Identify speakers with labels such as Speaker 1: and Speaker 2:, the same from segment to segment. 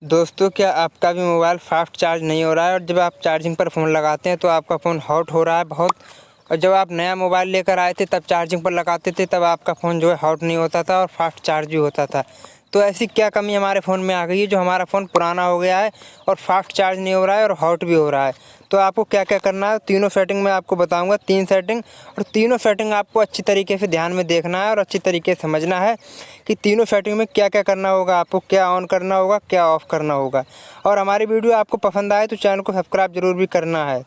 Speaker 1: दोस्तों, क्या आपका भी मोबाइल फास्ट चार्ज नहीं हो रहा है और जब आप चार्जिंग पर फ़ोन लगाते हैं तो आपका फ़ोन हॉट हो रहा है बहुत। और जब आप नया मोबाइल लेकर आए थे तब चार्जिंग पर लगाते थे तब आपका फ़ोन जो है हॉट नहीं होता था और फास्ट चार्ज भी होता था। तो ऐसी क्या कमी हमारे फ़ोन में आ गई है जो हमारा फ़ोन पुराना हो गया है और फास्ट चार्ज नहीं हो रहा है और हॉट भी हो रहा है। तो आपको क्या क्या करना है, तीनों सेटिंग मैं आपको बताऊंगा, 3 सेटिंग, और तीनों सेटिंग आपको अच्छी तरीके से ध्यान में देखना है और अच्छी तरीके से समझना है कि तीनों सेटिंग में क्या क्या करना होगा, आपको क्या ऑन करना होगा, क्या ऑफ़ करना होगा। और हमारी वीडियो आपको पसंद आए तो चैनल को सब्सक्राइब जरूर भी करना है।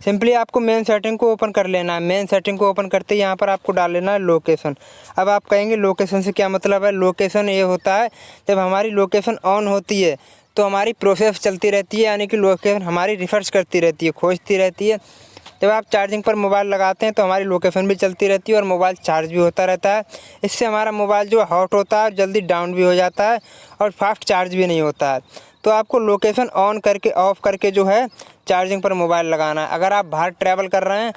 Speaker 1: सिंपली आपको मेन सेटिंग को ओपन कर लेना है। मेन सेटिंग को ओपन करते ही यहाँ पर आपको डाल लेना है लोकेशन। अब आप कहेंगे लोकेशन से क्या मतलब है। लोकेशन ये होता है जब हमारी लोकेशन ऑन होती है तो हमारी प्रोसेस चलती रहती है, यानी कि लोकेशन हमारी रिफर्स करती रहती है, खोजती रहती है। जब आप चार्जिंग पर मोबाइल लगाते हैं तो हमारी लोकेशन भी चलती रहती है और मोबाइल चार्ज भी होता रहता है। इससे हमारा मोबाइल जो हॉट होता है, जल्दी डाउन भी हो जाता है और फास्ट चार्ज भी नहीं होता है। तो आपको लोकेशन ऑन करके ऑफ़ करके जो है चार्जिंग पर मोबाइल लगाना है। अगर आप बाहर ट्रैवल कर रहे हैं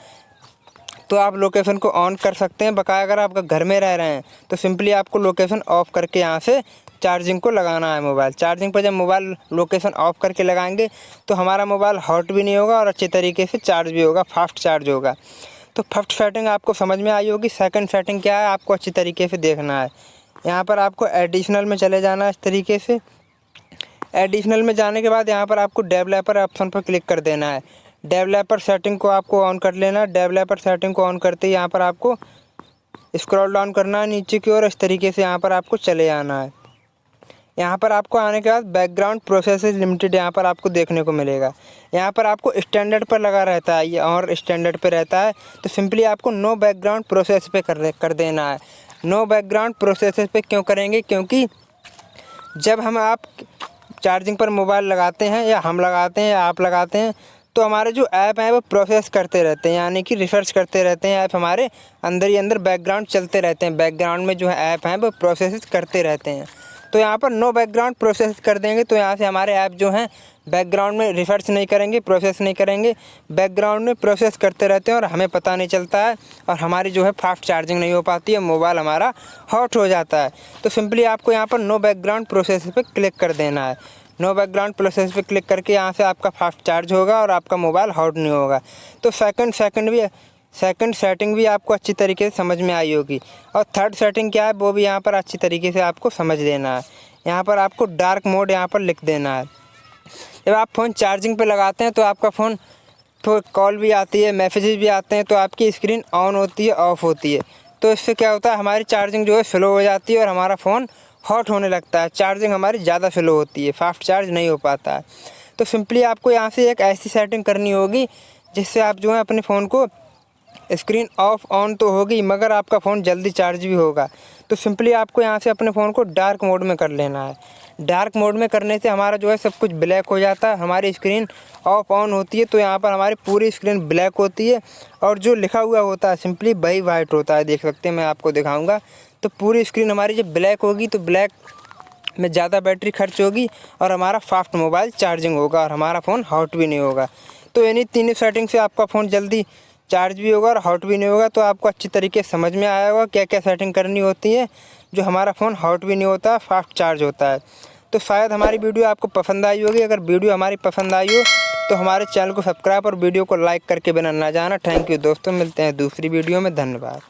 Speaker 1: तो आप लोकेशन को ऑन कर सकते हैं। बकाया अगर आप घर में रह रहे हैं तो सिंपली आपको लोकेशन ऑफ़ करके यहाँ से चार्जिंग को लगाना है मोबाइल। चार्जिंग पर जब मोबाइल लोकेशन ऑफ़ करके लगाएंगे तो हमारा मोबाइल हॉट भी नहीं होगा और अच्छे तरीके से चार्ज भी होगा, फास्ट चार्ज होगा। तो फर्स्ट सेटिंग आपको समझ में आई होगी। सेकंड सेटिंग क्या है आपको अच्छी तरीके से देखना है। यहाँ पर आपको एडिशनल में चले जाना है इस तरीके से। एडिशनल में जाने के बाद यहाँ पर आपको डेवलपर ऑप्शन पर क्लिक कर देना है। डेवलपर सेटिंग को आपको ऑन कर लेना है। डेवलपर सेटिंग को ऑन करते ही यहाँ पर आपको स्क्रॉल डाउन करना है नीचे की ओर। इस तरीके से यहाँ पर आपको चले आना है। यहाँ पर आपको आने के बाद बैकग्राउंड प्रोसेसेस लिमिटेड यहाँ पर आपको देखने को मिलेगा। यहाँ पर आपको स्टैंडर्ड पर लगा रहता है ये और स्टैंडर्ड पे रहता है, तो सिंपली आपको नो बैकग्राउंड प्रोसेस पे कर देना है। नो बैकग्राउंड प्रोसेसेस पे क्यों करेंगे, क्योंकि जब आप चार्जिंग पर मोबाइल लगाते हैं या हम लगाते हैं या आप लगाते हैं तो हमारे जो ऐप हैं वो प्रोसेस करते रहते हैं, यानी कि रिसर्च करते रहते हैं। ऐप हमारे अंदर ही अंदर बैकग्राउंड चलते रहते हैं। बैकग्राउंड में जो है ऐप हैं वो प्रोसेस करते रहते हैं। तो यहाँ पर नो बैकग्राउंड प्रोसेस कर देंगे तो यहाँ से हमारे ऐप जो हैं बैकग्राउंड में रिसर्च नहीं करेंगे, प्रोसेस नहीं करेंगे, बैकग्राउंड में प्रोसेस करते रहते हैं और हमें पता नहीं चलता है और हमारी जो है फास्ट चार्जिंग नहीं हो पाती है, मोबाइल हमारा हॉट हो जाता है। तो सिंपली आपको यहाँ पर नो बैकग्राउंड प्रोसेस पे क्लिक कर देना है। नो बैकग्राउंड प्रोसेस पे क्लिक करके यहाँ से आपका फास्ट चार्ज होगा और आपका मोबाइल हॉट नहीं होगा। तो सेकंड सेटिंग भी आपको अच्छी तरीके से समझ में आई होगी। और थर्ड सेटिंग क्या है वो भी यहाँ पर अच्छी तरीके से आपको समझ लेना है। यहाँ पर आपको डार्क मोड यहाँ पर लिख देना है। जब आप फ़ोन चार्जिंग पे लगाते हैं तो आपका फ़ोन तो कॉल भी आती है, मैसेजेस भी आते हैं, तो आपकी स्क्रीन ऑन होती है, ऑफ़ होती है। तो इससे क्या होता है, हमारी चार्जिंग जो है स्लो हो जाती है और हमारा फ़ोन हॉट होने लगता है। चार्जिंग हमारी ज़्यादा स्लो होती है, फास्ट चार्ज नहीं हो पाता है। तो सिंपली आपको यहाँ से एक ऐसी सेटिंग करनी होगी जिससे आप जो है अपने फ़ोन को स्क्रीन ऑफ ऑन तो होगी मगर आपका फ़ोन जल्दी चार्ज भी होगा। तो सिंपली आपको यहाँ से अपने फ़ोन को डार्क मोड में कर लेना है। डार्क मोड में करने से हमारा जो है सब कुछ ब्लैक हो जाता है, हमारी स्क्रीन ऑफ ऑन होती है। तो यहाँ पर हमारी पूरी स्क्रीन ब्लैक होती है और जो लिखा हुआ होता है सिंपली वही वाइट होता है। देख सकते हैं, मैं आपको दिखाऊँगा। तो पूरी स्क्रीन हमारी जब ब्लैक होगी तो ब्लैक में ज़्यादा बैटरी खर्च होगी और हमारा फास्ट मोबाइल चार्जिंग होगा और हमारा फ़ोन हॉट भी नहीं होगा। तो इन्हीं तीनों सेटिंग से आपका फ़ोन जल्दी चार्ज भी होगा और हॉट भी नहीं होगा। तो आपको अच्छी तरीके से समझ में आया होगा क्या क्या सेटिंग करनी होती है जो हमारा फ़ोन हॉट भी नहीं होता, फास्ट चार्ज होता है। तो शायद हमारी वीडियो आपको पसंद आई होगी। अगर वीडियो हमारी पसंद आई हो तो हमारे चैनल को सब्सक्राइब और वीडियो को लाइक करके बिना ना जाना। थैंक यू दोस्तों, मिलते हैं दूसरी वीडियो में। धन्यवाद।